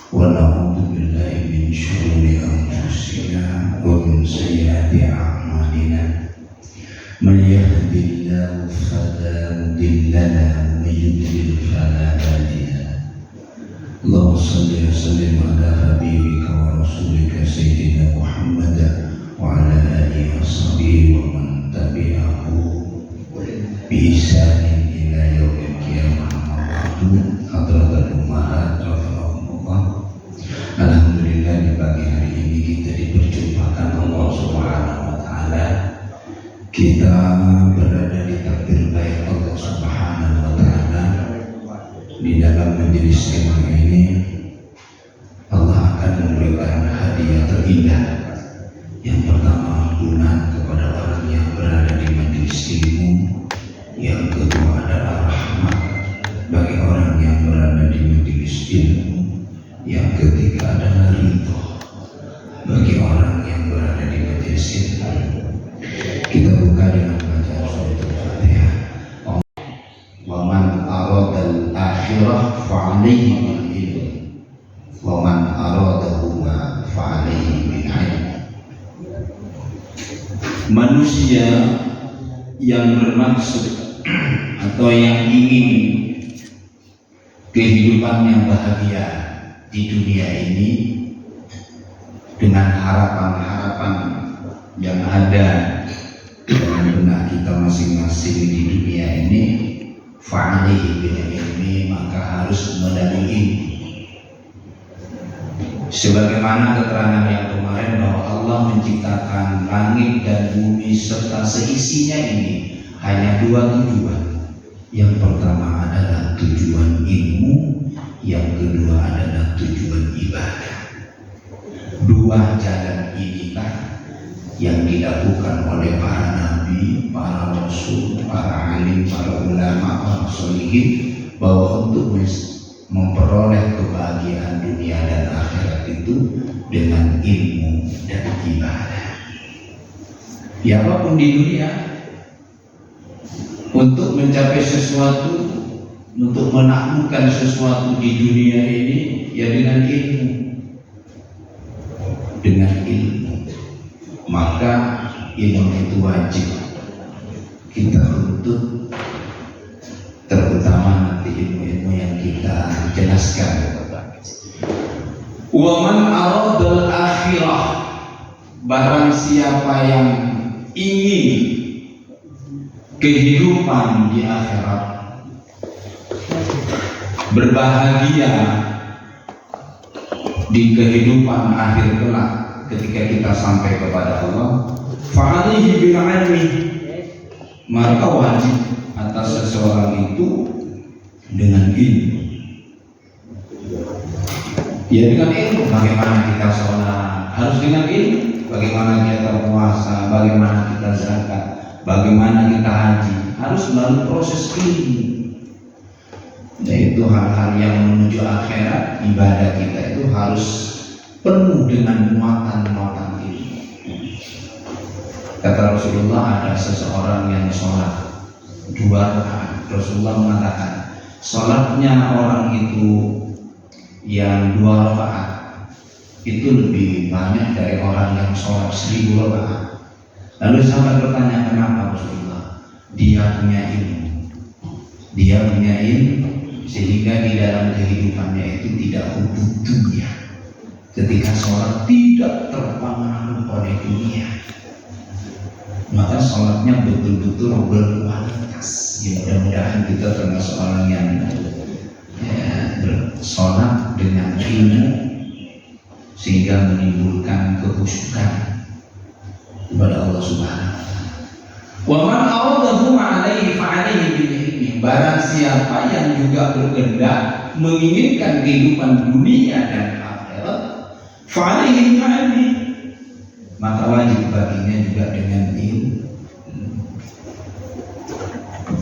ونعوذ بالله من شرور أنفسنا ومن سيئات أعمالنا من يهد الله فلا مضل له ومن يضلل فلا هادي له اللهم صل وسلم على حبيبك ورسولك سيدنا محمد وعلى آله وصحبه ومن تبعه بإحسان إلى يوم القيامة. Hadratul Ummahat rahimahumullah. Alhamdulillah di pagi hari ini kita diperjumpakan Allah Subhanahu wa taala. Kita berada di takdir baik Allah Subhanahu wa taala. Di dalam majelis ilmu ini Allah akan memberikan hadiah terindah. Yang pertama, ampunan kepada orang yang berada di majelis ilmu. Yang kedua adalah rahmat bagi orang yang berada di majelis ilmu. Yang ketiga adalah ridho bagi orang yang berada di majelis ilmu. Kita buka dengan bacaan surat Al-Fatihah. Wa man aradal akhirah fa'alaihi bil ilm wa man aradahuma fa'alaihi bil ilm. Manusia yang bermaksud atau yang ingin kehidupan yang bahagia di dunia ini dengan harapan-harapan yang ada dalam benak kita masing-masing di dunia ini, fa'alihi bil ilmi, maka harus melalui ilmu. Sebagaimana keterangan yang kemarin bahwa Allah menciptakan langit dan bumi serta seisinya ini hanya dua tujuan. Yang pertama adalah tujuan ilmu, yang kedua adalah tujuan ibadah. Dua jalan inilah yang dilakukan oleh para nabi, para rasul, para alim, para ulama, para sholihin, bahwa untuk memperoleh kebahagiaan dunia dan akhirat itu dengan ilmu dan ibadah. Ya, apapun di dunia, untuk mencapai sesuatu, untuk menaklukkan sesuatu di dunia ini, ya dengan ilmu. Dengan ilmu, maka ilmu itu wajib kita tuntut, terutama nanti ilmu-ilmu yang kita jelaskan. Wa man aradal akhirah, barang siapa yang ingin kehidupan di akhirat, berbahagia di kehidupan akhir kelak ketika kita sampai kepada Allah, fa'alihi bil ilmi, maka wajib atas seseorang itu dengan ilmu. Ya, dengan ilmu. Bagaimana kita sholat harus dengan ilmu. Bagaimana kita puasa, bagaimana kita zakat, bagaimana kita haji, harus melalui proses ilmu. Yaitu hal-hal yang menuju akhirat, ibadah kita itu harus penuh dengan muatan-muatan ilmu. Kata Rasulullah, ada seseorang yang sholat 2 rakaat. Rasulullah mengatakan, sholatnya orang itu yang 2 rakaat itu lebih banyak dari orang yang sholat 1000 rakaat. Lalu sahabat bertanya, kenapa Rasulullah? Dia punya ilmu. Dia punya ilmu sehingga di dalam kehidupannya itu tidak hubung dunia. Ketika sholat tidak terpengaruh oleh dunia, maka sholatnya betul-betul berkualitas. Ya, mudah-mudahan kita termasuk orang yang sholat dengan ilmu sehingga menimbulkan kekhusyukan kepada Allah Subhanahu wa taala. Wa man aradahu alaihi fa'alaihi bil ilmi, barang siapa yang juga berkehendak menginginkan kehidupan dunia dan akhirat, fa'alaihi bil ilmi, maka wajib baginya juga dengan ilmu.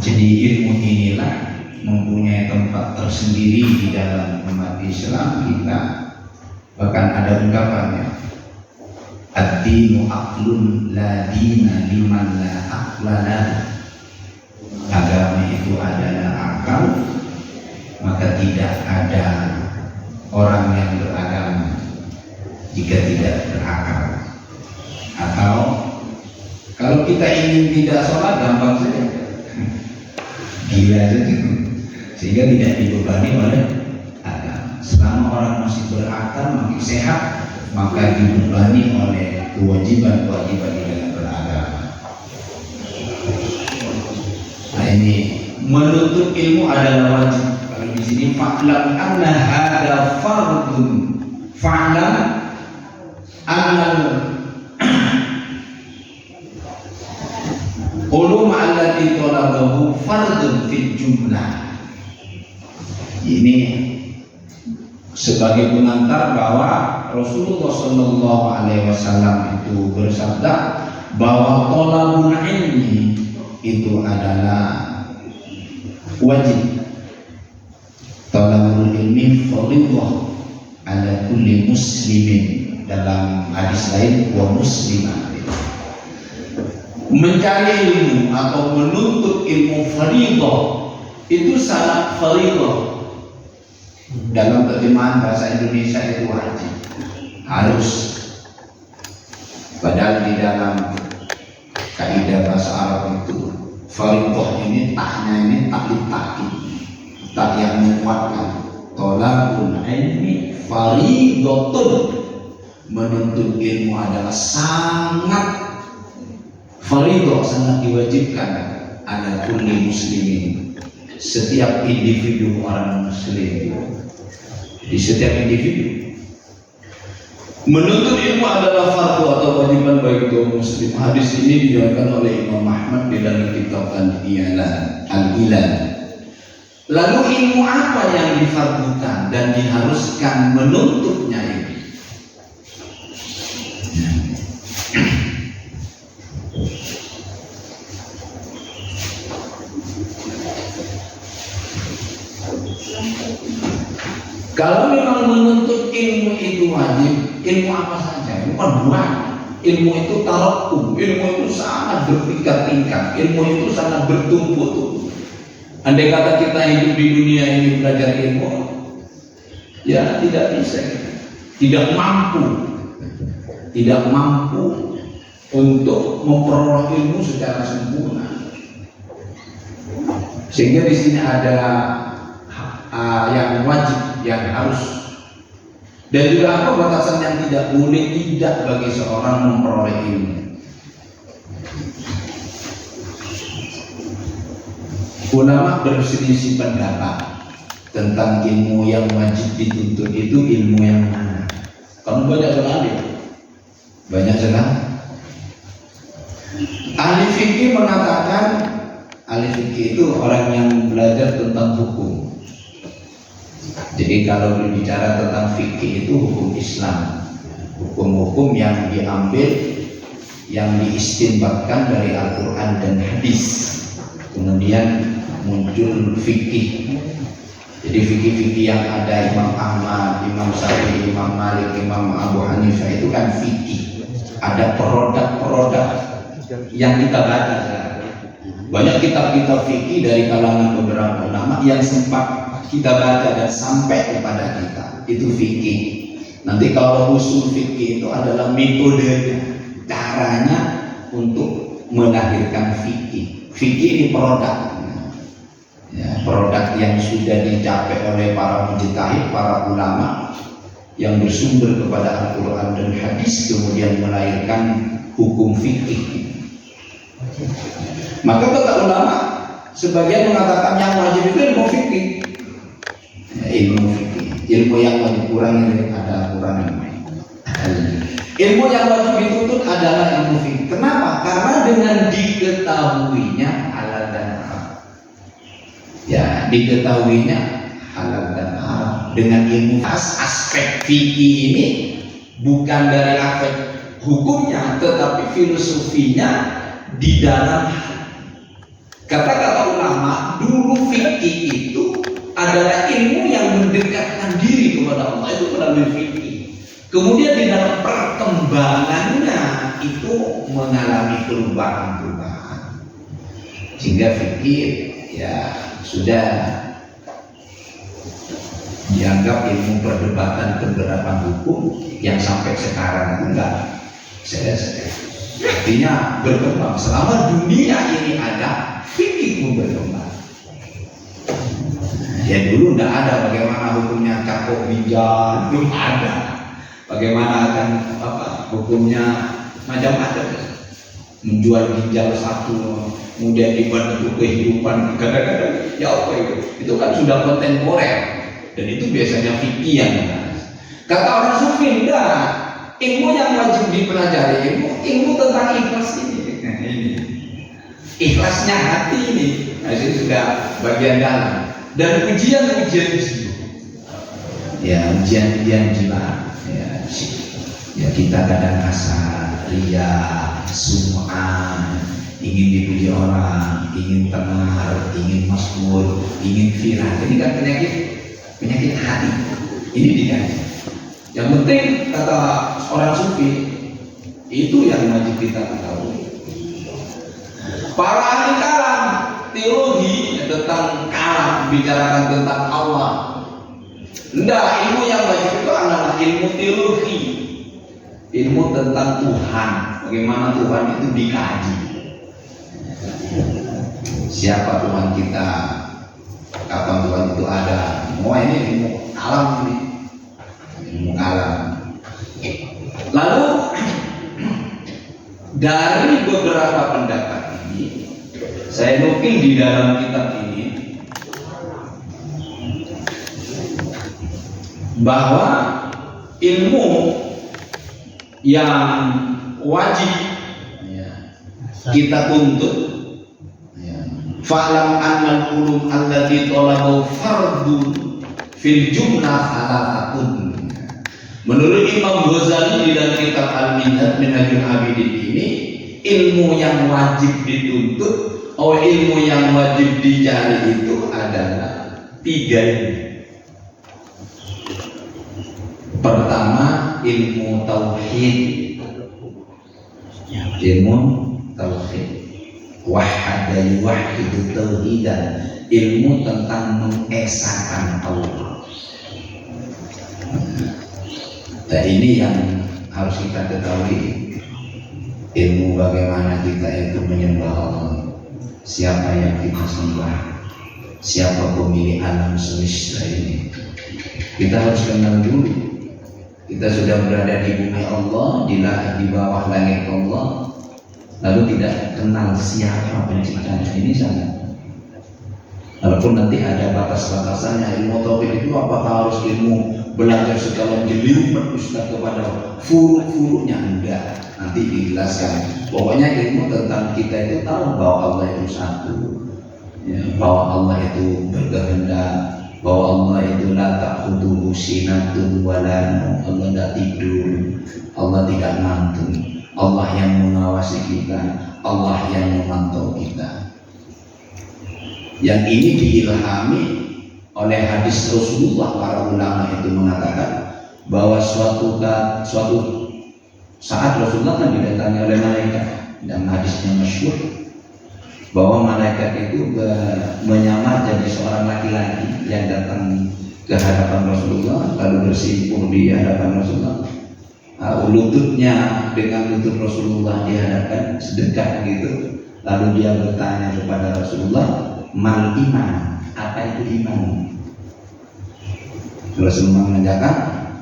Jadi ilmu inilah mempunyai tempat tersendiri di dalam umat Islam kita. Bahkan ada ungkapannya, ad-dinu aqlun la dina liman la aqla lahu. Agama itu adalah akal, maka tidak ada orang yang beragama jika tidak berakal. Atau kalau kita ingin tidak sholat gampang saja, gila saja, sehingga tidak dibebani oleh agama. Selama orang masih berakal, masih sehat, maka dibebani oleh kewajiban-kewajiban di dalam beragama. Nah, ini menuntut ilmu adalah wajib. Kalau di sini fa'lam anna hada fardun, fa'lam anna ulum allati talabahu fardun fil jumlah. Ini sebagai pengantar bahwa Rasulullah Shallallahu Alaihi Wasallam itu bersabda bahwa thalabul ilmi itu adalah wajib. Thalabul ilmi fardhiyah ala kulli muslimin, dalam hadis lain wa muslimah. Mencari ilmu atau menuntut ilmu fardhiyah itu sangat fardhiyah. Dalam terjemahan bahasa Indonesia itu wajib, harus. Padahal di dalam kaidah bahasa Arab itu fardhiyah ini taknya ini tak yang menguatkan. Thalabul ilmi fardhatun, menuntut ilmu adalah sangat fardhiyah, sangat diwajibkan ala kulli muslimin, setiap individu orang muslim. Di setiap individu menuntut ilmu adalah fardu atau kewajiban bagi kaum muslim. Hadis ini diriwayatkan oleh Imam Ahmad di dalam kitab Al-Ilan. Lalu ilmu apa yang difardukan dan diharuskan menuntutnya ini? Kalau memang menuntut ilmu itu wajib, ilmu apa saja, ilmu bukan. Ilmu itu tarakkum, ilmu itu sangat bertingkat-tingkat, ilmu itu sangat bertumpuk-tumpuk. Andai kata kita hidup di dunia ini belajar ilmu, ya tidak bisa, tidak mampu untuk memperoleh ilmu secara sempurna. Sehingga di sini ada yang wajib, yang harus, dan juga apa batasan yang tidak boleh tidak bagi seorang memperoleh ilmu. Ulama berselisih pendapat tentang ilmu yang wajib dituntut itu ilmu yang mana. Kamu banyak sekali, banyak sekali. Ahli fikih mengatakan, ahli fikih itu orang yang belajar tentang hukum. Jadi kalau berbicara tentang fikih itu hukum Islam, hukum-hukum yang diambil, yang diistinbatkan dari Al-Quran dan hadis, kemudian muncul fikih. Jadi fikih-fikih yang ada Imam Ahmad, Imam Syafi'i, Imam Malik, Imam Abu Hanifah itu kan fikih. Ada produk-produk yang kita baca. Banyak kitab-kitab fikih dari kalangan beberapa ulama yang sempat kita baca dan sampai kepada kita, itu fikih. Nanti kalau usul fikih itu adalah metodenya, caranya untuk melahirkan fikih. Fikih ini produk, ya, produk yang sudah dicapai oleh para mujtahid, para ulama yang bersumber kepada Al-Quran dan hadis, kemudian melahirkan hukum fikih. Maka kata ulama, sebagian mengatakan yang wajib itu ilmu fikih. Ilmu fikih, ilmu yang wajib kurang ini ada kurangnya. Ilmu yang wajib dituntut adalah ilmu fikih. Kenapa? Karena dengan diketahuinya halal dan haram. Ya, diketahuinya halal dan haram. Dengan ilmu aspek fikih ini bukan dari aspek hukumnya, tetapi filosofinya di dalam. Kata-kata ulama dulu fikih itu adalah ilmu yang mendekatkan diri kepada Allah, itu melalui fikih. Kemudian di dalam perkembangannya itu mengalami perubahan-perubahan, sehingga fikih ya sudah Dianggap ilmu perdebatan penerapan hukum yang sampai sekarang itu enggak selesai. Artinya berkembang. Selama dunia ini ada, fikih pun berkembang. Ya dulu enggak ada bagaimana hukumnya cakok ginjal, belum ada. Bagaimana akan hukumnya macam-macam. Menjual ginjal satu, kemudian dibantu kehidupan kadang-kadang. Ya apa itu? Itu kan sudah kontemporer. Dan itu biasanya fikih yang membahas. Kata orang sufi, enggak. Ilmu yang wajib dipelajari, ilmu tentang ikhlas ini. Nah, ini. Ikhlasnya hati ini. Nah, itu sudah bagian dalam. Dan ujian-ujian jiwa. Ya, ujian-ujian jiwa. Ya, kita kadang kasar, ria, sum'ah, ingin dipuji orang, ingin tenar, ingin masmur, ingin viral. Ini kan penyakit hati. Ini dikaji. Yang penting kata orang sufi itu yang wajib kita ketahui. Para ahli kalam teologi tentang kalam bicarakan tentang Allah. Enggak, ilmu yang wajib itu adalah ilmu teologi, ilmu tentang Tuhan. Bagaimana Tuhan itu dikaji. Siapa Tuhan kita? Kapan Tuhan itu ada? Semua ini ilmu alam ini, ilmu alam. Lalu dari beberapa pendapat ini, saya nukil di dalam kitab ini bahwa ilmu yang wajib kita tuntut, fa'lam annal ulum allati talabu fardun fil jumlah salatatun. Menurut Imam Ghazali di dalam kitab Al-Minhaj Minhajul Abidin ini, ilmu yang wajib dituntut atau ilmu yang wajib dicari itu adalah 3 ini. Pertama, ilmu tauhid. Ilmu tauhid. Wahada yuwahidu tauhidan, ilmu tentang mengesahkan Allah. Nah, ini yang harus kita ketahui, ilmu bagaimana kita itu menyembah Allah, siapa yang kita sembah, siapa pemilik alam semesta ini. Kita harus kenal dulu. Kita sudah berada di bumi Allah, di bawah langit Allah, lalu tidak kenal siapa penciptanya. Ini sangat. Walaupun nanti ada batas-batasannya. Ilmu tauhid itu apakah harus ilmu belajar segala jelimet ustaz kepada furu-furunya? Enggak. Nanti dijelaskan. Pokoknya ilmu tentang kita itu tahu bahwa Allah itu satu, ya, bahwa Allah itu berkehendak, bahwa Allah itu la ta'khudhuhu sinatun wa la naum. Allah tidak tidur, Allah tidak ngantuk. Allah yang mengawasi kita, Allah yang memantau kita. Yang ini diilhami oleh hadis Rasulullah. Para ulama itu mengatakan bahwa suatu saat Rasulullah kan didatangi oleh malaikat, dan hadisnya masyhur bahwa malaikat itu menyamar jadi seorang laki-laki yang datang ke hadapan Rasulullah, lalu bersimpul di hadapan Rasulullah. Lututnya dengan lutut Rasulullah dihadapkan sedekat gitu, lalu dia bertanya kepada Rasulullah, mal iman, apa itu iman? Rasulullah menjawab,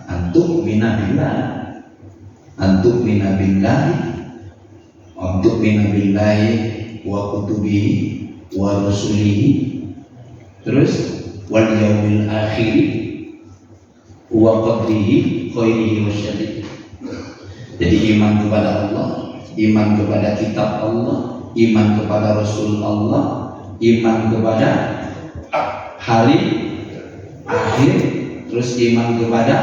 antuk minabillah, antuk minabillahi, antuk minabillahi wa kutubihi wa rusulihi, terus wal yaumil akhir wa qadrihi khairihi wa syarrihi. Jadi iman kepada Allah, iman kepada kitab Allah, iman kepada Rasul Allah, iman kepada hari akhir, terus iman kepada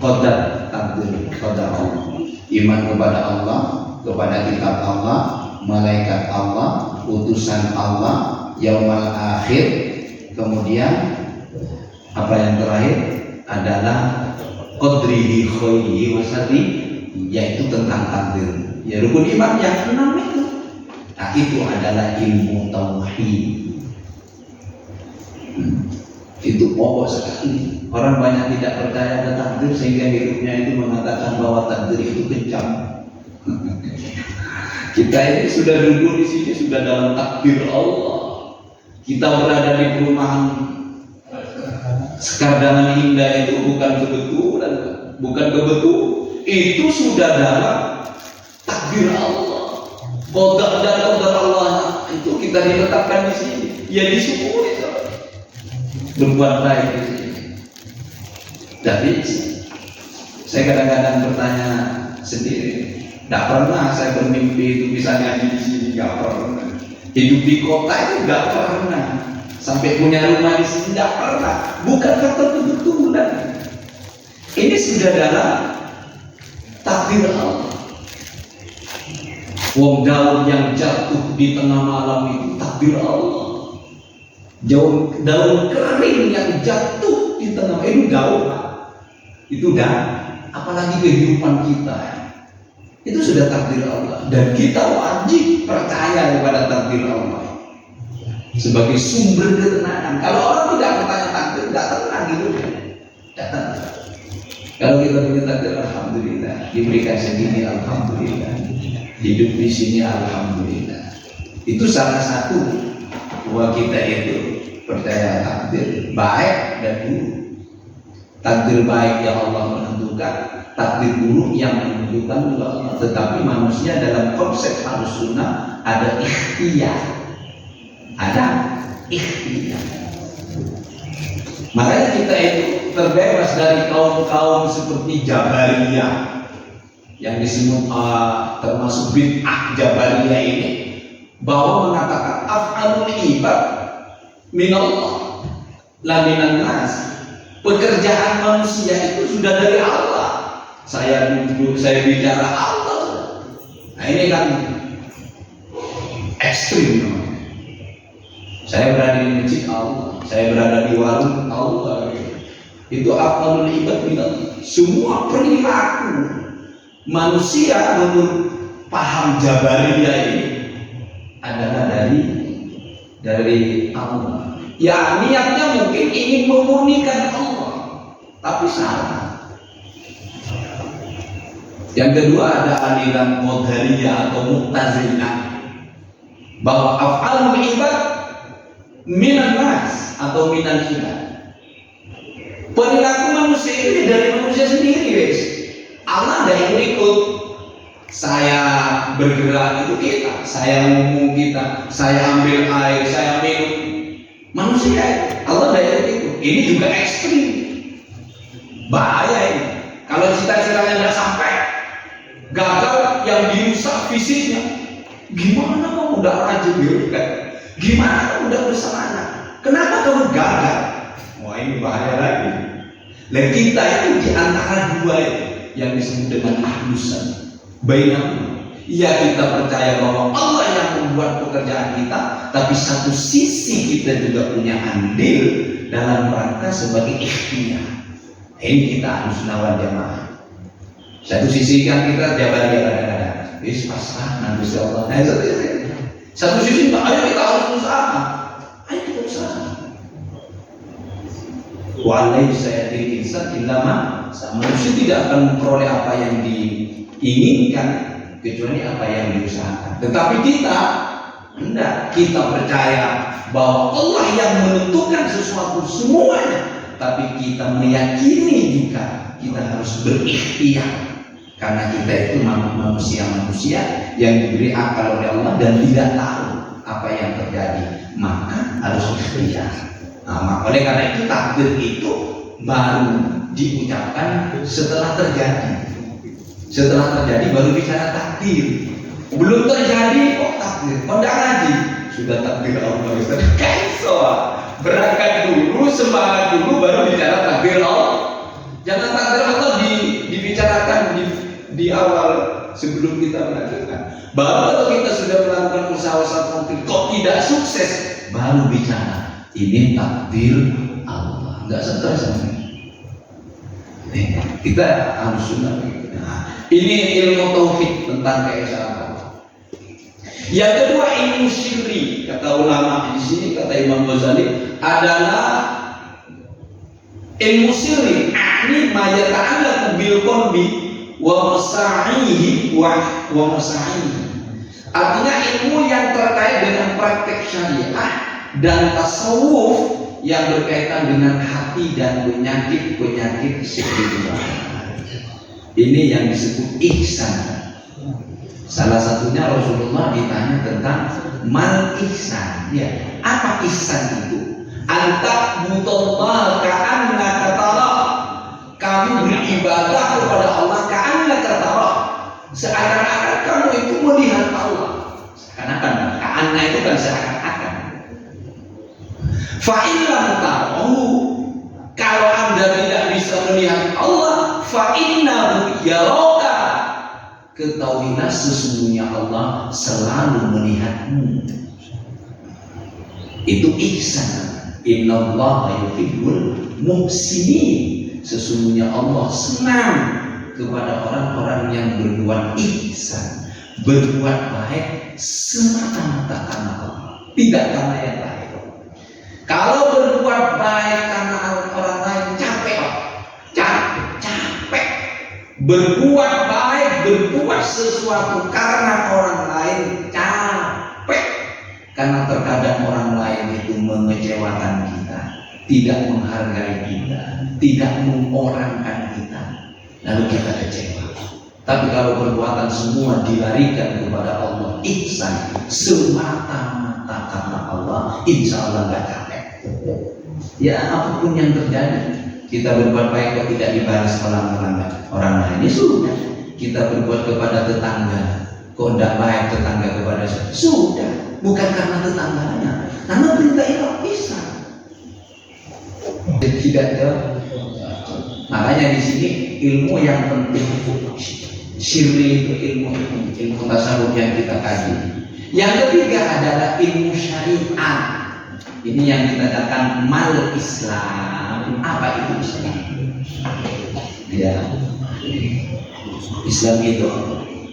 qadar, takdir, qadar Allah. Iman kepada Allah, kepada kitab Allah, malaikat Allah, utusan Allah, yaumal akhir. Kemudian apa yang terakhir adalah qadrihi khairihi wa syarrihi, yaitu tentang takdir. Ya, rukun iman yang 6 itu. Nah, itu adalah ilmu tauhid. Itu pokok sekali. Orang banyak tidak percaya ada takdir sehingga hidupnya itu mengatakan bahwa takdir itu kejam. Kita ini sudah duduk di sini sudah dalam takdir Allah. Kita berada di perumahan Sekardangan Indah itu bukan kebetulan, bukan kebetulan. Itu sudah dalam takdir Allah. Qada dan qadar Allah itu kita diletakkan di sini. Ya disyukuri berbuat baik di sini. Tapi saya kadang-kadang bertanya sendiri, tidak pernah saya bermimpi itu bisa ngaji di sini, tidak pernah. Hidup di kota itu tidak pernah. Sampai punya rumah di sini tidak pernah. Bukan faktor kebetulan. Ini sudah dalam takdir Allah. Wong daun yang jatuh di tengah malam itu takdir Allah. Daun kering yang jatuh di tengah itu daun. Itu dah, apalagi kehidupan kita. Itu sudah takdir Allah. Dan kita wajib percaya kepada takdir Allah sebagai sumber ketenangan. Kalau orang tidak bertanya takdir, tidak tenang hidupnya. Tidak tenang. Kalau kita punya takdir, alhamdulillah. Diberikan segini, alhamdulillah. Hidup di sini, alhamdulillah. Itu salah satu bahwa kita itu percaya takdir baik dan buruk. Takdir baik yang Allah menentukan, takdir buruk yang menentukan juga Allah. Tetapi manusia dalam konsep Ahlus Sunnah ada ikhtiar. Ada ikhtiar. Makanya kita itu terbebas dari kaum-kaum seperti Jabariyah yang disebut termasuk bid'ah Jabariyah ini, bahwa mengatakan af'alul ibad minallah la minan nas. Pekerjaan manusia itu sudah dari Allah. Saya duduk, saya bicara Allah. Nah ini kan ekstrim namanya. Saya berada di masjid Allah, saya berada di warung Allah. Itu af'alul ibad minallah. Semua perilaku manusia menurut paham Jabariyah ini adalah dari Allah. Ya niatnya mungkin ingin memurnikan Allah, tapi salah. Yang kedua ada aliran Qadariyah atau Mu'tazilah, bahwa af'alul ibad minan nas atau minan ibad. Perilaku manusia ini dari manusia sendiri, guys. Allah tidak ikut. Saya bergerak itu kita, saya ngomong kita, saya ambil air, saya minum. Manusia, Allah tidak ikut itu. Ini juga ekstrim. Bahaya ini. Kalau cita-citanya tidak sampai, gagal yang dirusak fisiknya. Gimana kamu udah rajin kan? Gimana kamu udah bersemangat? Kenapa kamu gagal? Wah ini bahaya lagi. Dan kita itu di antara dua itu yang disebut dengan Ahlus Sunnah. Bainahum. Ya kita percaya bahwa Allah yang membuat pekerjaan kita, tapi satu sisi kita juga punya andil dalam rangka sebagai ikhtiar. Ini kita Ahlus Sunnah wal Jamaah. Satu sisi kan kita Jabariyah kadang-kadang, wis pasrah nanti Allah. Nah, satu sisi ayo kita harus usaha. Ayo kita usaha. Walai saya insan ilama, manusia tidak akan memperoleh apa yang diinginkan kecuali apa yang diusahakan. Tetapi kita hendak, kita percaya bahwa Allah yang menentukan sesuatu semuanya, tapi kita meyakini juga kita harus berikhtiar. Karena kita itu manusia-manusia yang diberi akal oleh Allah dan tidak tahu apa yang terjadi, maka harus ikhtiar. Nah, oleh karena itu takdir itu baru diucapkan setelah terjadi. Setelah terjadi baru bicara takdir. Belum terjadi kok takdir. Pada ngaji sudah takdir Allah. Kaiso berangkat dulu, semangat dulu, baru bicara takdir Allah. Jangan takdir Allah dibicarakan di awal sebelum kita melakukan. Baru kalau kita sudah melakukan usaha-usaha konkret kok tidak sukses, baru bicara ini takdir Allah. Enggak stres sama ini. Kita harus sunnah. Ini ilmu tauhid tentang keesaan Allah. Yang kedua ilmu syirri, kata ulama di sini, kata Imam Ghazali, adalah Ilmu sirri akni ma yata'allaqu bil qalbi wa masa'ihi wa masa'ihi. Artinya ilmu yang terkait dengan praktek syariah dan tasawuf yang berkaitan dengan hati dan penyakit-penyakit spiritual. Ini yang disebut ihsan. Salah satunya Rasulullah ditanya tentang mal ihsan. Ya, apa ihsan itu? Anta butallah ka'annaka tarah. Kamu beribadah kepada Allah ka'annaka tarah. Seakan-akan kamu itu melihat Allah. Seakan-akan, ka'anna itu kan seakan-akan. Fa'illam tarahu, kalau Anda tidak bisa melihat Allah, fa'innahu yaraka, ketahuilah sesungguhnya Allah selalu melihatmu. Itu ihsan. Innallaha yuhibbul muhsinin. Sesungguhnya Allah senang kepada orang-orang yang berbuat ihsan, berbuat baik semata-mata karena Allah, tidak karena yang lain. Kalau berbuat baik karena orang lain capek. Berbuat baik, berbuat sesuatu karena orang lain capek. Karena terkadang orang lain itu mengecewakan kita, tidak menghargai kita, tidak mengorangkan kita, lalu kita kecewa. Tapi kalau perbuatan semua dilarikan kepada Allah, ihsan semata-mata karena Allah, insya Allah gak capek. Ya apapun yang terjadi, kita berbuat baik kok tidak dibalas orang lain, ya sudah. Kita berbuat kepada tetangga, kok tidak baik tetangga kepada saya, sudah. Bukan karena tetangganya, karena perintah ilah bisa. Tidak jauh. Makanya di sini ilmu yang penting, syirri itu ilmu tasawuf yang kita kaji. Yang ketiga adalah ilmu syariat. Ini yang kita katakan mal Islam. Apa itu Islam? Ya, Islam itu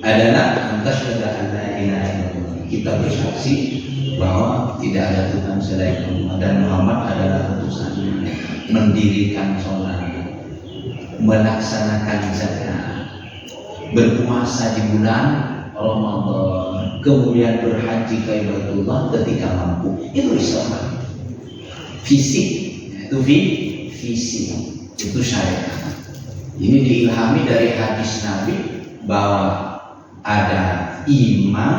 adalah antasyhadu an la ilaha illallah. Kita bersaksi bahwa tidak ada Tuhan selain Allah dan Muhammad adalah utusannya. Mendirikan sholat, melaksanakan zakat, berpuasa di bulan Ramadan, kemudian berhaji ke Baitullah ketika mampu. Itu Islam. Fisik, itu fisik, itu syariat. Ini diilhami dari hadis Nabi bahwa ada iman,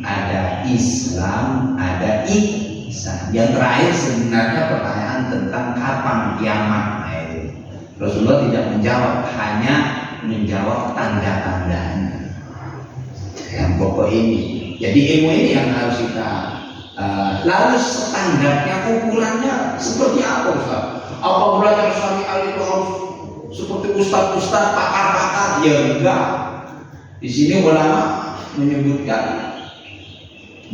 ada Islam, ada ihsan. Yang terakhir sebenarnya pertanyaan tentang kapan kiamat. Rasulullah tidak menjawab, hanya menjawab tanda-tandanya. Yang pokok ini. Jadi ilmu ini yang harus kita lalu standarnya, ukurannya seperti apa Ustaz? Apa belajar syariat itu harus seperti ustaz-ustaz, pakar-pakar? Ya enggak. Di sini ulama menyebutkan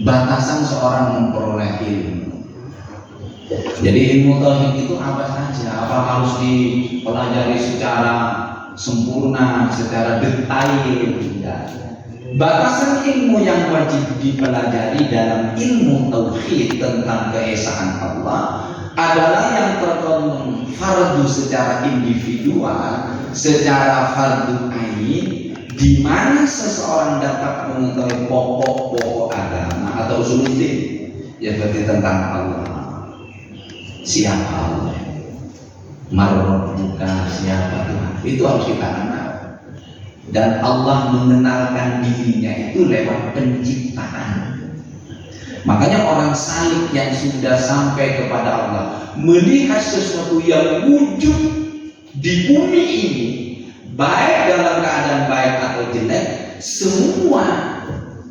batasan seorang memperoleh ilmu. Jadi ilmu tauhid itu apa saja? Apa harus dipelajari secara sempurna, secara detail? Tidak. Batasan ilmu yang wajib dipelajari dalam ilmu tauhid tentang keesaan Allah adalah yang terkandung fardu secara individual, secara fardu ain, di mana seseorang dapat mengetahui pokok-pokok agama atau usuluddin, ya berarti tentang Allah. Siapa Allah? Marrabbuka, siapa Tuhan? Itu harus kita kenal. Dan Allah mengenalkan dirinya itu lewat penciptaan. Makanya orang salih yang sudah sampai kepada Allah melihat sesuatu yang wujud di bumi ini, baik dalam keadaan baik atau jelek, semua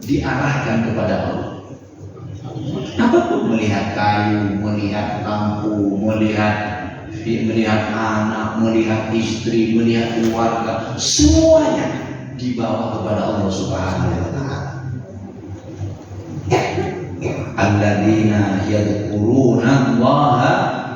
diarahkan kepada Allah. Apapun, melihat kayu, melihat lampu, melihat anak, melihat istri, melihat keluarga, semuanya dibawa kepada Allah Subhanahu wa Ta'ala. Alladzina yadhkuruna Allaha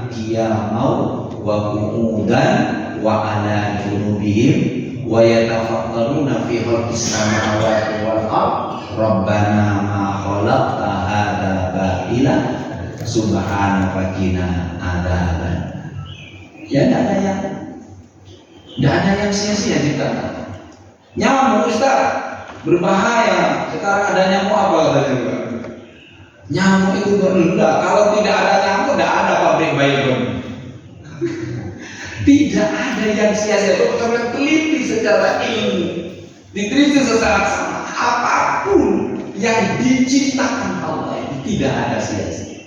qiyaman wa qu'udan wa 'ala junubihim wa yatafakkaruna fi khalqis samawati wal ardh rabbana ma khalaqta hadza batila subhanaka qina adzaban. Ya tidak ada yang sia-sia diciptakan. Nyamuk Ustaz berbahaya. Sekarang ada nyamuk apa katanya? Nyamuk itu berendah. Kalau tidak ada nyamuk, tidak ada pabrik baygon. Tidak ada yang sia-sia. Dokter teliti secara ilmu, diteliti secara sama. Apapun yang diciptakan Allah itu tidak ada sia-sia.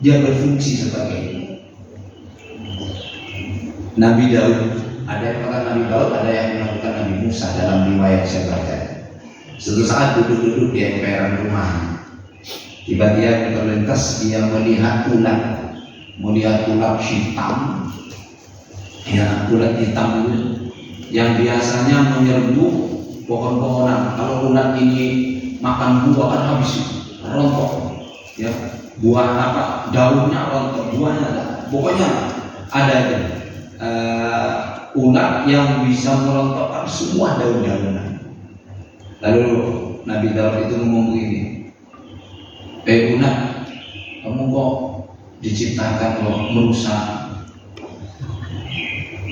Dia berfungsi sebagai Nabi Daud. Ada yang mengatakan Nabi Daud, ada yang mengatakan Nabi Musa dalam riwayat saya baca. Suatu saat duduk-duduk di emperan rumah, tiba-tiba terlintas dia melihat ulat hitam. Ya, ulat hitam itu yang biasanya menyerbu pohon-pohonan. Kalau ulat ini makan buah kan habis rontok. Ya, buah apa? Daunnya rontok, buahnya ada. Pokoknya ada ulat yang bisa merontokkan semua daun-daunan. Lalu Nabi Daud itu ngomong begini, ulat, kamu kok diciptakan kok merusak?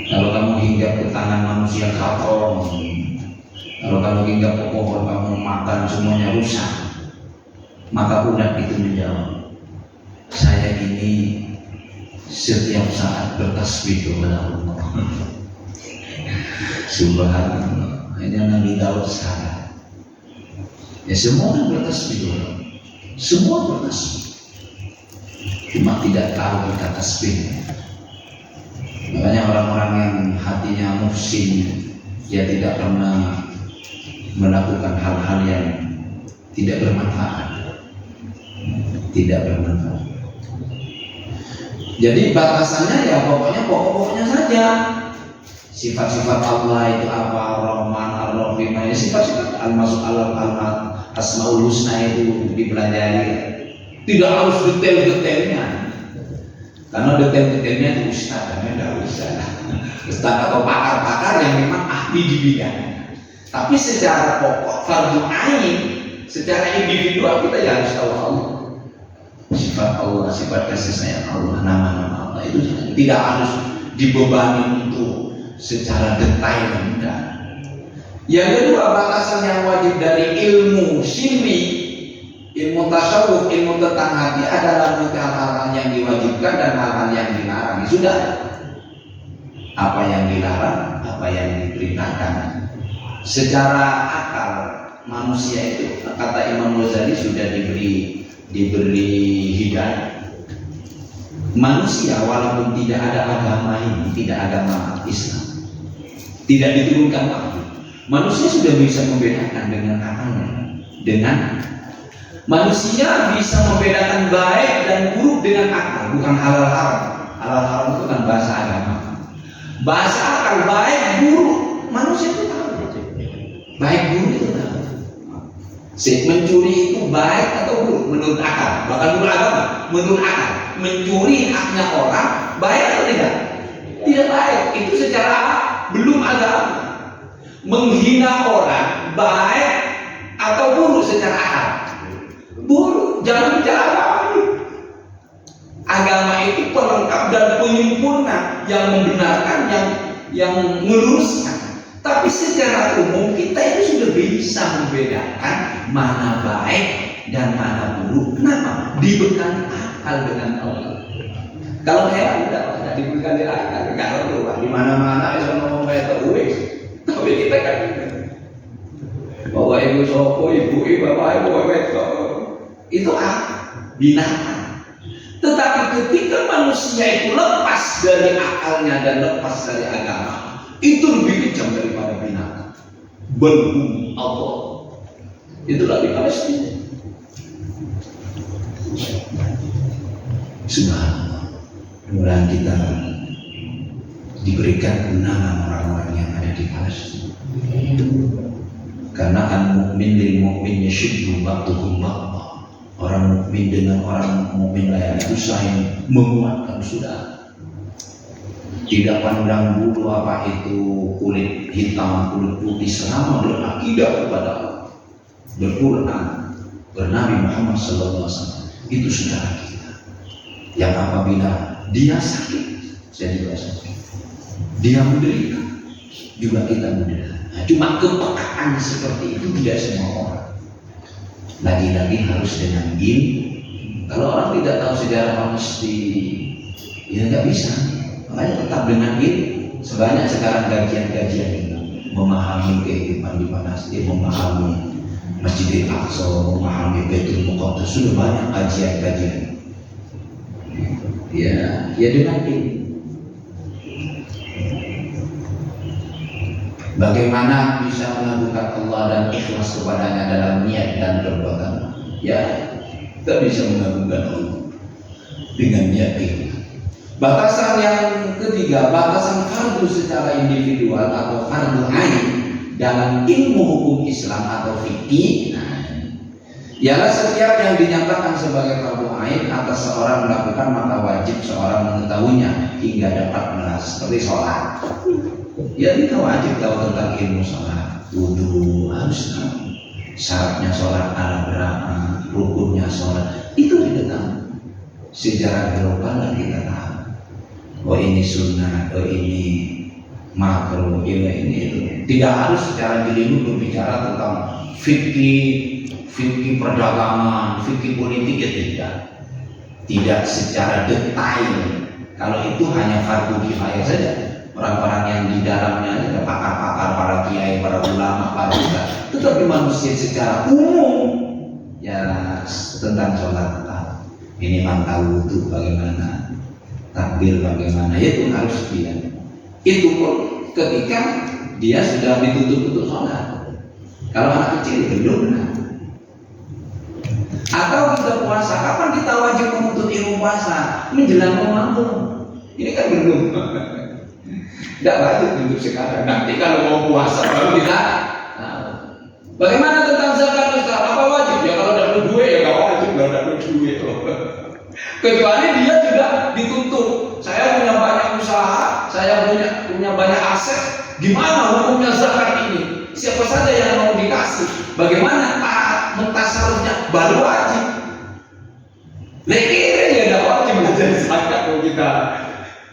Kalau kamu hinggap ke tangan manusia kotor, kalau kamu hinggap ke pohon kamu makan semuanya rusak. Maka ulat itu menjawab, saya ini setiap saat bertasbih kepada Allah. Subhanallah. Hanya Nabi Daud salah. Ya semua bertasbih, semua bertasbih, cuma tidak tahu kata tasbih. Makanya orang-orang yang hatinya muhsin, dia tidak pernah melakukan hal-hal yang tidak bermanfaat. Jadi batasannya ya pokoknya saja. Sifat-sifat Allah itu apa? Rahman, Ar-Rahim, sifat-sifat al-masuk al-asmaul husna itu dipelajari. Tidak harus detail-detailnya. Karena detail-detailnya itu ustaz, tidak usah. Ustaz atau pakar-pakar yang memang ahli di bidangnya. Tapi secara pokok, fardhu ain, secara individual kita ya harus tahu Allah. Sifat Allah, sifat kasih sayang Allah, nama-nama Allah itu tidak harus dibebani untuk secara detail, enggak. Yang kedua, batasan yang wajib dari ilmu syir'i, ilmu tasawuf, ilmu tentang hati adalah hal-hal yang diwajibkan dan hal-hal yang dilarang. Sudah. Apa yang dilarang, apa yang diperintahkan. Secara akal manusia itu, kata Imam Ghazali, sudah diberi hidayah. Manusia walaupun tidak ada agama ini, tidak agama Islam, tidak diturunkan wahyu, manusia sudah bisa membedakan dengan akalnya. Manusia bisa membedakan baik dan buruk dengan akal, bukan halal haram. Halal haram itu kan bahasa agama. Bahasa akal, baik buruk, manusia itu tahu. Baik buruk itu tahu. Mencuri itu baik atau buruk menurut akal, bahkan menurut agama, menurut akal. Mencuri haknya orang baik atau tidak? Tidak baik. Itu secara belum agama. Menghina orang baik atau buruk secara akal? Buruk. Jangan bicara agama ini. Agama itu pelengkap dan penyempurna yang membenarkan, yang meluruskan. Tapi secara umum kita itu sudah bisa membedakan mana baik dan mana buruk. Kenapa? Dibekali akal dengan Allah. Kalau saya tidak dibekali akal, nggak tahu di mana-mana bisa ngomong kayak terus. Tapi kita kan bapak ibu sopo, ibu bapak ibu itu binatang. Tetapi ketika manusia itu lepas dari akalnya dan lepas dari agama, itu lebih kejam daripada binatang. Belum Allah. Itulah di Palestina. Subhanallah. Mudah-mudahan kita diberikan kemenangan orang-orang yang ada di Palestina. Karena al-mu'min lil mu'min yashuddu ba'duhum ba'dha. Orang mukmin dengan orang mukmin lain itu saling menguatkan, sudah. Tidak pandang bulu apa itu kulit hitam, kulit putih, selama berakidah kepada Allah, berquran, bernabi Muhammad SAW, itu saudara kita. Yang apabila dia sakit Saya juga saja. Dia menderita, juga kita menderita. Nah, cuma kepekaan seperti itu tidak semua orang. Lagi-lagi harus dengan ilmu. Kalau orang tidak tahu sejarah Palestina, ya nggak bisa. Makanya tetap dengan ilmu. Sebanyak sekarang kajian-kajian itu memahami kehidupan di Palestina, memahami Masjidil Aqsa, memahami Baitul Muqaddas, sudah banyak kajian-kajian. Ya dengan ilmu. Bagaimana bisa melakukan Allah dan ikhlas kepadanya dalam niat dan perbuatan? Ya, kita bisa melakukan Allah dengan niat ikhlas. Batasan yang ketiga, batasan fardu secara individual atau fardu ain dalam ilmu hukum Islam atau fikih. Ialah setiap yang dinyatakan sebagai fardu ain atas seorang melakukan, maka wajib seorang mengetahuinya hingga dapat melaksanakan, seperti sholat. Ya kita wajib tahu tentang ilmu sholat, wudu harus tahu, syaratnya sholat ada berapa, rukunnya sholat, itu kita tahu. Sejarah global kita tahu. Oh ini sunnah, oh ini makruh, ini itu. Tidak harus secara jelimet berbicara tentang fikih perdagangan, fikih politik, ya tidak. Tidak secara detail. Kalau itu hanya fardu kifayah saja. Orang-orang yang di dalamnya ada pakar-pakar, para kiai, para ulama, para ustaz. Tetapi manusia secara umum ya tentang sholat, ini mantau wudu bagaimana, takbir bagaimana, ya itu harus dia. Itu pun ketika dia sudah dituntut untuk sholat. Kalau anak kecil belum. Atau kita puasa, kapan kita wajib menuntut ilmu puasa? Menjelang Ramadan. Ini kan belum. Tidak wajib untuk sekarang. Nanti kalau mau puasa baru kita. Bagaimana tentang zakat Ustaz? Apa wajib? Ya kalau dapat duit ya nggak wajib, kalau dapat duit. Kecuali dia juga dituntut. Saya punya banyak usaha, saya punya banyak aset. Gimana hukumnya zakat ini? Siapa saja yang mau dikasih? Bagaimana mentasarufnya? Baru wajib. Lekir ya tidak wajib belajar zakat kalau kita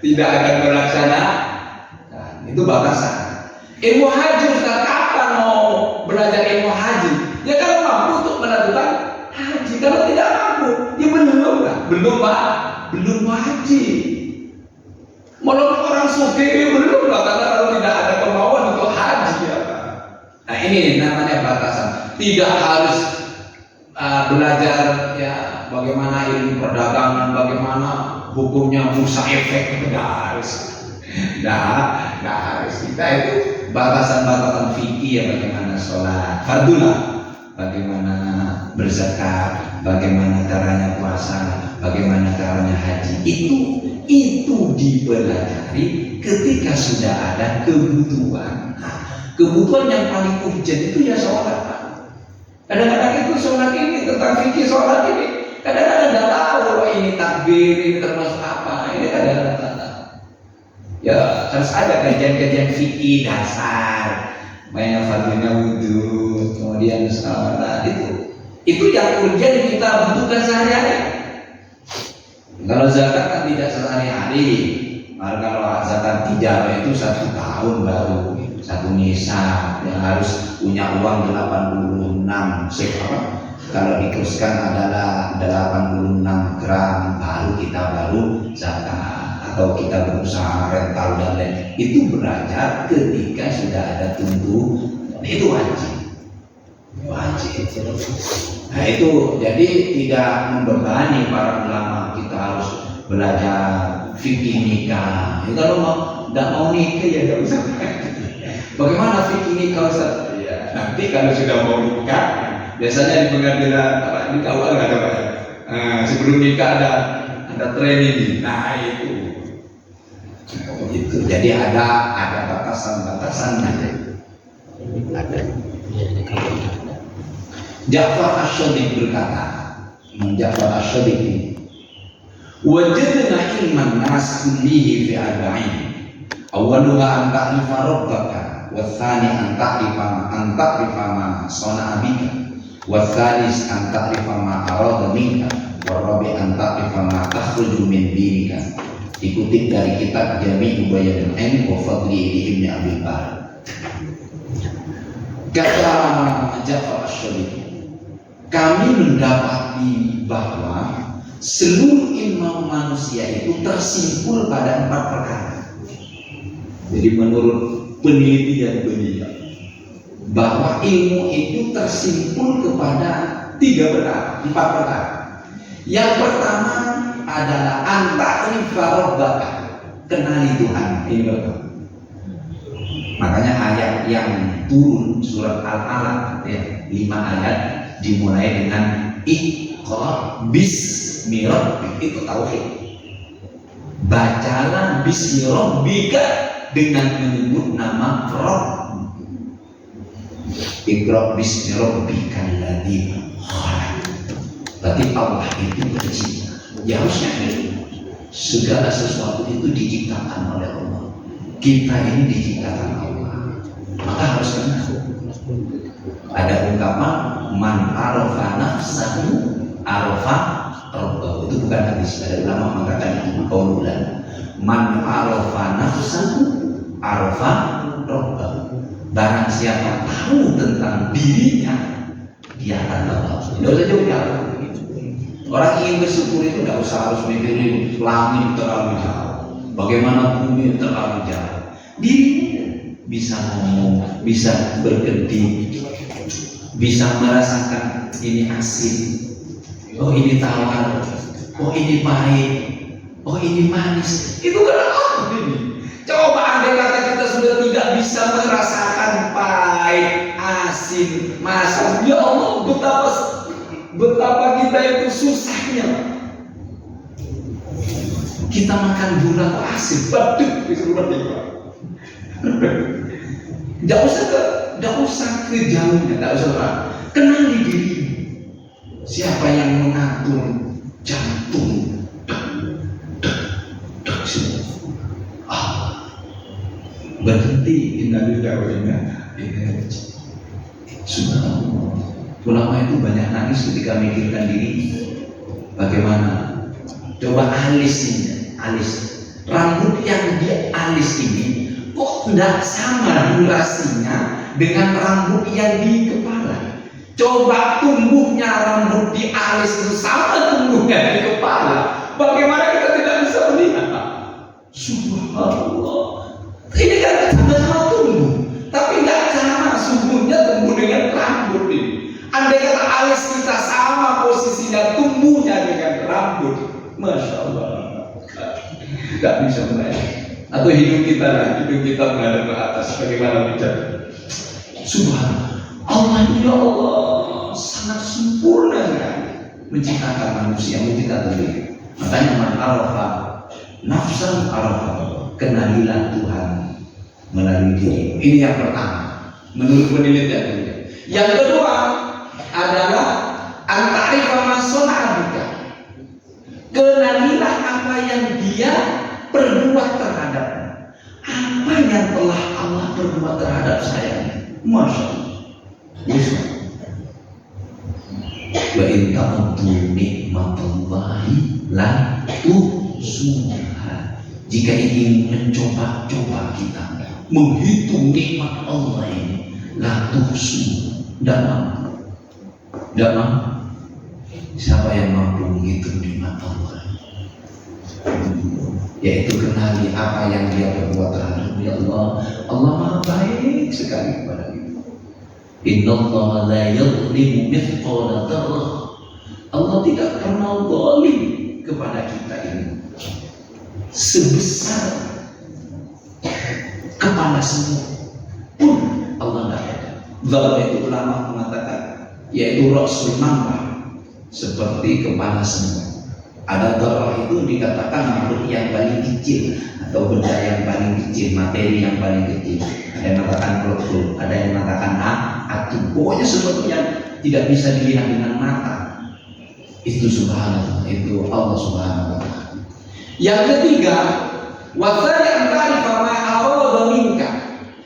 tidak akan melaksanakan. Itu batasan. Ilmu haji Ustaz, kapan mau belajar ilmu haji? Ya kalau mampu untuk melakukan haji. Kalau tidak mampu, ya belum lah. Belum wajib. Walaupun orang sugih belum lah, karena kalau tidak ada kemauan untuk haji ya. Nah ini namanya batasan. Tidak harus belajar ya bagaimana ilmu perdagangan, bagaimana hukumnya Musa efek, tidak harus. Nggak harus. Kita itu batasan-batasan fikih ya, bagaimana sholat fardulah, bagaimana berzakat, bagaimana caranya puasa, bagaimana caranya haji. Itu dipelajari ketika sudah ada kebutuhan. Nah, kebutuhan yang paling urgent itu ya sholat. Kadang-kadang itu sholat ini tentang fikih sholat ini kadang-kadang tidak tahu ini takbir ini termasuk apa. Ini kadang-kadang tak tahu. Ya harus ada kajian-kajian fikih dasar, banyak fardhunya wudu, kemudian sholat itu yang urgent kita butuhkan sehari-hari. Kalau zakat kan tidak sehari-hari. Kalau zakat tijarah itu 1 tahun baru 1 nisab yang harus punya uang 86 kalau diteruskan adalah 86 gram baru zakat, atau kita berusaha rental dan lain. Itu belajar ketika sudah ada itu wajib. Nah itu jadi tidak membebani para ulama. Kita harus belajar fikih nikah. Ya, kalau tidak mau nikah ya tidak usah. Bagaimana fikih nikah Ustaz? Ya, nanti kalau sudah mau nikah, biasanya di pengadilan di KUA nggak ada banyak. Sebelum nikah ada training. Nah itu. Jadi ada batasan-batasan ada. Ja'far Asy-Syadiq berkata, Ja'far Asy-Syadiq ini, wajadna ilman nas kullihi fi arba'in. Awwaluha an ta'rifa rabbaka, wa tsani an ta'rifa ma sana'a bika, wa tsalis an ta'rifa ma arada minka, wa rabi' an ta'rifa ma takhruju min dinika. Dikutip dari kitab Jami' Bayan al-Ilm wa Fadli Ibn Abi Bakr. Kata Ja'far Asy-Syarif, kami mendapati bahwa seluruh ilmu manusia itu tersimpul pada 4 perkara. Jadi menurut penelitian beliau bahwa ilmu itu tersimpul kepada 4 perkara. Yang pertama adalah anta'rifa rabbaka, kenali Tuhan. Ini pertama. Makanya ayat yang turun surat Al-Alaq ya, 5 ayat dimulai dengan Iqra bismi rabbik, itu tauhid. Bacalah bismi rabbika dengan menyebut nama Rabb. Iqra bismi rabbikal ladzi khalaq. Berarti Allah itu pencipta. Ya harusnya segala sesuatu itu diciptakan oleh Allah. Kita ini diciptakan Allah, maka harus kenal. Ada ungkapan man arafa nafsahu arafa rabbahu. Itu bukan hadis, ada ulama mengatakan qaululan. Man arafa nafsahu arafa rabbahu. Barang siapa tahu tentang dirinya, dia akan tahu. Tidak usah jauh-jauh. Orang ingin bersyukur itu tidak usah harus mikirin langit terlalu jauh, bagaimana bumi terlalu jauh. Dirinya bisa ngomong, bisa berkedip, bisa merasakan ini asin, oh ini tawar, oh ini pahit, oh ini manis. Itu karena apa ini? Coba andai kata kita sudah tidak bisa merasakan pahit, asin, masam, ya Allah, betapa kita itu susahnya. Kita makan gula kok asin, badut disuruh tiba. Tidak usah ke jauhnya, tidak usah. Kenali diri. Siapa yang mengatur jantung? Berhenti innalillahi wa inna ilaihi raji'un. Subhanallah. Ulama itu banyak nangis ketika mikirkan diri. Bagaimana? Coba alis ini, alis. Rambut yang di alis ini kok tidak sama durasinya dengan rambut yang di kepala. Coba tumbuhnya rambut di alis itu sama tumbuhnya di kepala. Bagaimana kita tidak bisa melihat? Subhanallah. Ini kan sama-sama tumbuh, tapi tidak sama subuhnya tumbuh dengan rambut ini. Andai kata alis kita sama posisinya tumbuhnya dengan rambut, masya Allah, tidak bisa melihat. Atau hidup kita menghadap ke atas, bagaimana bicara? Subhanallah, Allah ya Allah sangat sempurna sekali menciptakan manusia, menciptakan diri. Makanya man arafa nafsan arafa, kenalilah Tuhan melalui diri. Ini yang pertama menurut penelitian. Yang kedua adalah anta'rifa ma sana'a bika, kenalilah apa yang dia perbuat terhadapmu. Apa yang telah Allah perbuat terhadap saya. Masya Allah. Wa in ta'uddu nikmatallahi la tuhsuha. Jika ingin mencoba-coba kita menghitung nikmat Allah ini, la tuhsu, dalam siapa yang mampu menghitung nikmat Allah? Yaitu kenali apa yang dia perbuat terhadap ya Allah. Allah maha baik sekali kepada kita. Innallaha la yadhlimu mithqala dzarrah. Allah tidak pernah zalim kepada kita ini sebesar kepala semut pun Allah tidak ada. Dzarrah itu ulama mengatakan yaitu rasul mamba, seperti kepala semut. Ada dzarrah itu dikatakan makhluk yang paling kecil atau benda yang paling kecil, materi yang paling kecil. Ada yang mengatakan proton, ada yang mengatakan atom. Pokoknya sesuatu yang tidak bisa dilihat dengan mata. Itu subhanallah, itu Allah subhanahu wa ta'ala. Yang ketiga, wasari antari fama arada minka.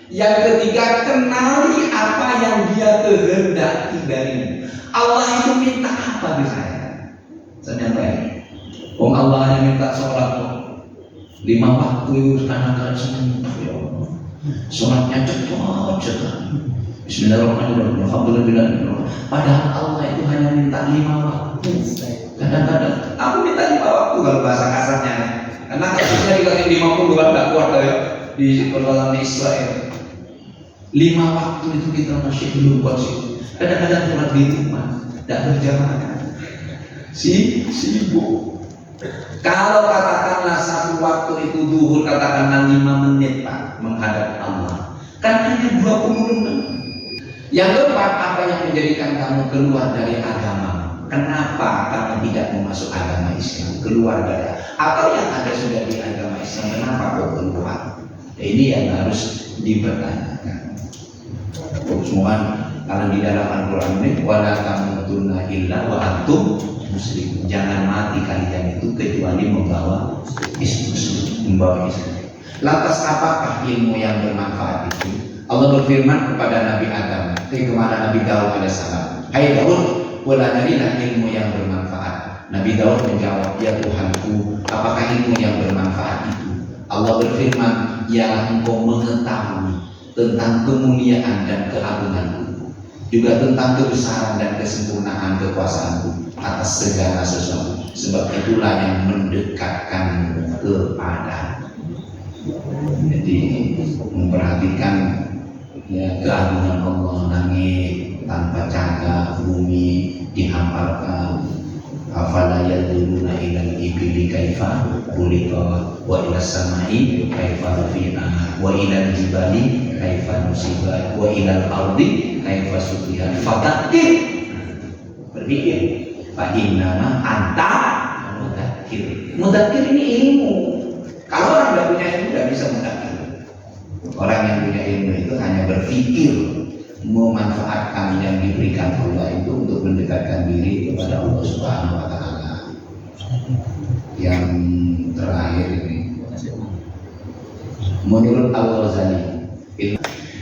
Yang ketiga, kenali apa yang dia kehendaki darimu. Allah itu minta apa di saya? Saya baik. Allah hanya minta sholat, 5 waktu kadang-kadang senang ya Allah. Sholatnya cepat. Bismillahirrahmanirrahim. Alhamdulillah. Padahal Allah itu hanya minta 5 waktu. Kadang-kadang aku minta 5 waktu kalau bahasa kasarnya. Karena kasusnya dikasih 50 kan gak kuat ya di persoalan di Israel. 5 waktu itu kita masih belum kuat sih. Kadang-kadang sholat di rumah tidak berjamaah. Sibuk. Kalau katakanlah satu waktu itu duhur, katakanlah 5 menit Pak menghadap Allah, kan hanya 20 menit. Yang keempat, apa yang menjadikan kamu keluar dari agama? Kenapa kamu tidak mau masuk agama Islam? Keluar dari, atau yang ada sudah di agama Islam, kenapa kau keluar? Ini yang harus dipertanyakan. Semua kalau di dalam Al-Quran ini, wala tamutunna illa wa antum muslim. Jangan mati kalian itu kecuali membawa Islam. Lantas apakah ilmu yang bermanfaat itu? Allah berfirman kepada Nabi Adam, kepada Nabi Daud alaihissalam, hai Daud, pelajarilah ilmu yang bermanfaat. Nabi Daud menjawab, ya Tuhanku, apakah ilmu yang bermanfaat itu? Allah berfirman, ya engkau mengetahui tentang kemuliaan dan keagunganku, juga tentang kebesaran dan kesempurnaan kekuasaanku atas segala sesuatu. Sebab itulah yang mendekatkan kepada. Jadi memperhatikan ya, keagungan Allah, langit tanpa cahaya, bumi dihamparkan. Afala yaduruna ilal ibili kaifa khuliqat wa ilas samai kaifa rufi'at wa ilal jibali kaifa nusibat wa ilal ardi kaifa sutihat. Fadzakir, berpikir, fa innama anta mudzakir. Mudzakir ini ilmu. Kalau orang tidak punya ilmu tidak bisa mudzakir. Orang yang punya ilmu itu hanya berpikir, memanfaatkan yang diberikan Allah itu untuk mendekatkan diri kepada Allah Subhanahu wa Ta'ala. Yang terakhir ini, menurut Al-Ghazali,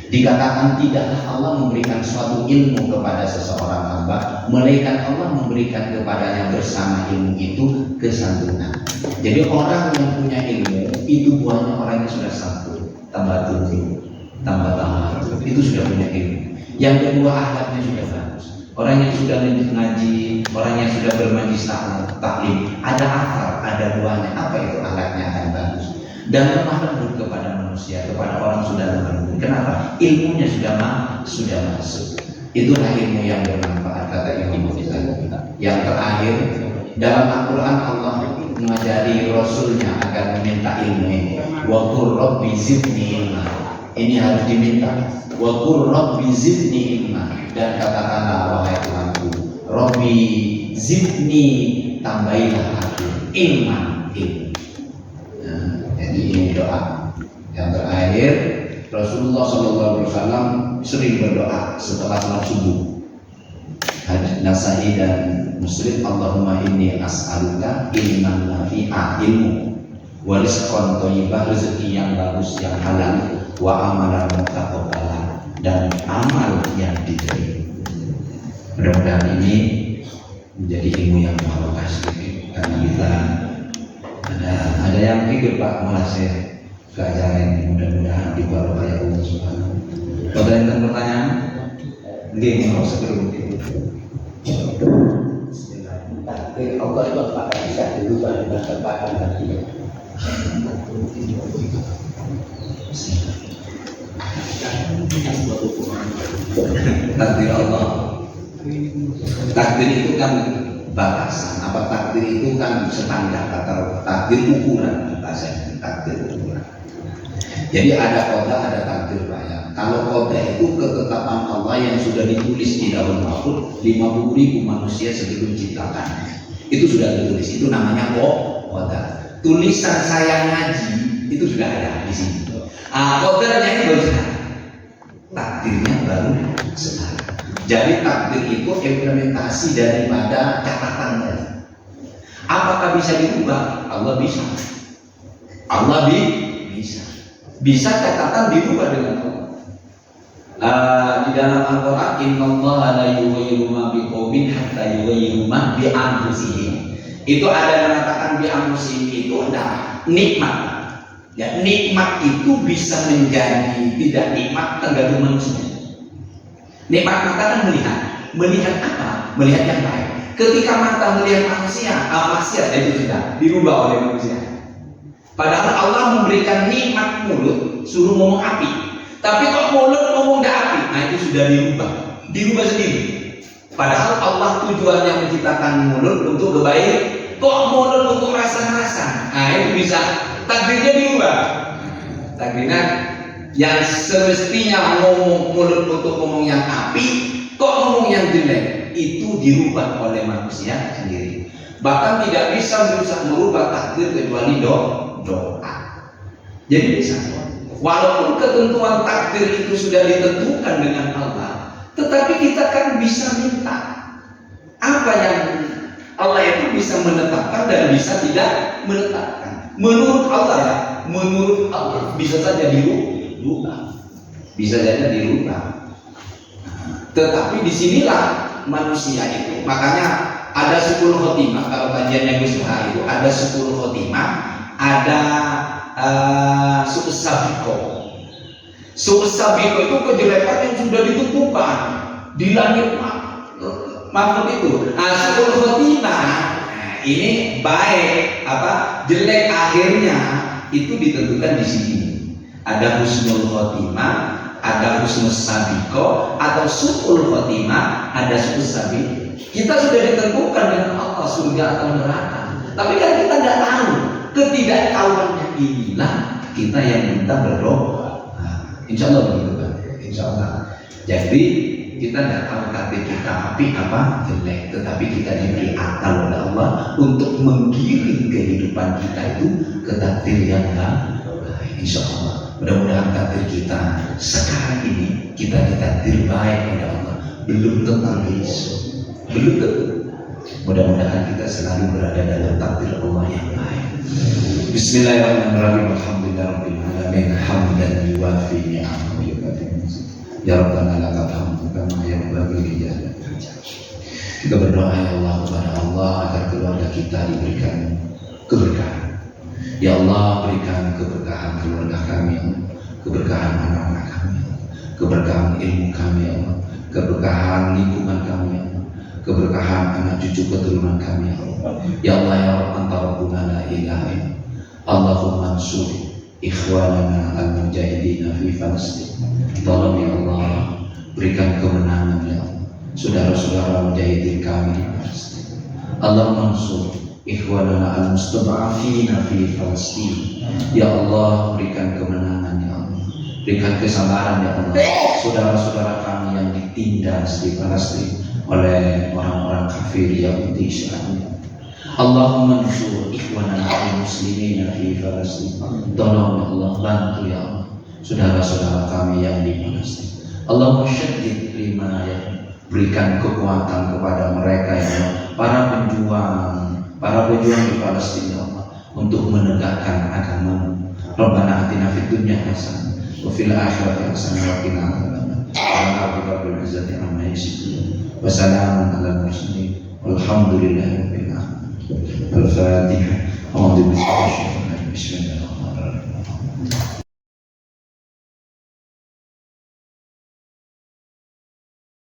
dikatakan tidaklah Allah memberikan suatu ilmu kepada seseorang hamba, melainkan Allah memberikan kepadanya bersama ilmu itu kesantunan. Jadi orang yang punya ilmu itu buahnya orang yang sudah santun, tambah tinggi, tambah tamat, itu sudah punya ilmu. Yang kedua, akhlaknya sudah bagus. Orang yang sudah ngaji, orang yang sudah bermajlis taklim, ada akal, ada buahnya. Apa itu akhlaknya akan bagus. Dan lemah lembut kepada manusia, kepada orang sudah lemah lembut. Kenapa? Ilmunya sudah masuk. Itulah ilmu yang bermanfaat, kata Imam Ghazali. Yang terakhir, dalam Al-Quran Allah mengajari Rasulnya agar meminta ilmu ini. Wa qur rabbi zidni ilma. Ini harus diminta. Wa qur rabbi zidni ilma, dan katakanlah wahai Tuhanku, Rabbi zidni, tambahilah aku ilmu. Jadi ini doa. Yang terakhir, Rasulullah SAW sering berdoa setelah salat subuh. Hadis Nasai dan Muslim, Allahumma inni as'aluka ilman nafi'a, ilmu, wa rizqan thayyibah, rezeki yang bagus yang halal, wa amalan mutaqabbalan, dan amal yang diterima. Mudah-mudahan ini menjadi ilmu yang barokah sedikit, karena kita ada yang ikut Pak Malasir ke acara ini. Mudah-mudahan dibarokah ya Allah Subhanahu. Kalau ada pertanyaan, gini mau sebelum itu. Tapi Allah itu Pak bisa dulu pada kesempatan tadi. Takdir Allah. Takdir itu kan batasan. Apa takdir itu kan standar atau takdir ukuran, bahasanya takdir ukuran. Jadi ada qada, ada takdir Pak ya. Kalau qada itu ketetapan Allah yang sudah ditulis di Lauhul Mahfuz 50.000 manusia sebelum diciptakan. Itu sudah ditulis. Itu namanya qada. Tulisan saya ngaji itu sudah ada di sini. Qadarnya itu baru sekarang. Takdirnya baru sekarang. Jadi takdir itu implementasi daripada catatan tadi. Apakah bisa dirubah? Allah bisa. Allah bisa. Bisa catatan dirubah dengan Allah. Di dalam Al-Quran, innallaha la yughayyiru ma biqaumin hatta yughayyiru ma bi anfusihim. Itu ada yang mengatakan bi anfusihim itu adalah nikmat. Ya, nikmat itu bisa menjadi tidak nikmat tergantung manusia. Nikmat mata kan melihat apa? Melihat yang baik. Ketika mata melihat maksiat itu sudah dirubah oleh manusia. Padahal Allah memberikan nikmat mulut, suruh ngomong api. Tapi kok mulut ngomong api, nah itu sudah dirubah sendiri. Padahal Allah tujuannya menciptakan mulut untuk kebaikan, kok mulut untuk rasa-rasa. Nah itu bisa takdirnya diubah. Takdirnya yang semestinya ngomong mulut untuk ngomong yang api, kok ngomong yang jelek, itu dirubah oleh manusia sendiri. Bahkan tidak bisa berusaha merubah takdir kecuali doa. Jadi bisa, walaupun ketentuan takdir itu sudah ditentukan dengan Allah, tetapi kita kan bisa minta. Apa yang Allah itu bisa menetapkan dan bisa tidak menetapkan. Menurut Allah ya, menurut Allah bisa saja dirubah, bisa saja dirubah. Tetapi disinilah manusia itu, makanya ada 10 khotimah. Kalau kajiannya Gus Baha itu ada 10 khotimah, ada su'us-sabiqo. Su'us-sabiqo itu kejelekan yang sudah ditentukan di langit mahfud itu. 10 khotimah ini baik jelek akhirnya itu ditentukan di sini. Ada husnul khotimah, ada husnus sabiqo, atau su'ul khotimah, ada su'us sabiq. Kita sudah ditentukan dengan Allah surga atau neraka. Tapi kan kita tidak tahu. Ketidaktahuannya inilah kita yang minta berdoa. Insya Allah begitu kan? Insya Allah. Jadi kita tidak tahu takdir kita api apa jelek, tetapi kita diberi akal oleh Allah untuk menggiring kehidupan kita itu ke takdir yang baik. Insya Allah. Mudah-mudahan takdir kita sekarang ini kita ditakdir baik oleh Allah. Belum tentu besok. Belum tentu. Mudah-mudahan kita selalu berada dalam takdir Allah yang baik. Bismillahirrahmanirrahim. Alhamdulillahirabbil alamin. Hamdan yuwafi ni'amahu wa yukafi mazid. Ya Rabbana lakal hamdu kama yanbaghi li jalali wajhik. Kita berdoa ya Allah kepada Allah agar keluarga kita diberikan keberkahan. Ya Allah, berikan keberkahan keluarga kami, keberkahan anak-anak kami, keberkahan ilmu kami, ya Allah, keberkahan lingkungan kami, keberkahan anak cucu keturunan kami, ya Allah. Ya Allah, ya Rabb, anta rabbuna la ilaha illa Allahumma ansur ikhwanana al-mujahidina fi Palestin. Tolong ya Allah, berikan kemenangan ya Allah saudara-saudara mujahidin kami di Palestin. Allahumma ansur ikhwanana al-mustad'afina fi Palestin. Ya Allah, berikan kemenangan ya Allah, berikan kesabaran ya Allah saudara-saudara kami yang ditindas di Palestin oleh orang-orang kafir Yahudi Islam. Allahumma ansur ikhwanana al-muslimina fi Palestin. Tolong ya Allah, bantu ya Allah saudara-saudara kami yang di Palestin. Allahumma syaddid rimayah, berikan kekuatan kepada mereka ya Allah, para pejuang di Palestin ya Allah, untuk menegakkan agama-Mu. Rabbana atina fid dunya hasanah wa fil akhirati hasanah wa qina adzabannar. Rabbil izzati amma yasifun wa salamun alal mursalin walhamdulillahi rabbil alamin. Al-Fatihah. A'udzu billahi minasyaitonir rajim. Bismillahirrahmanirrahim.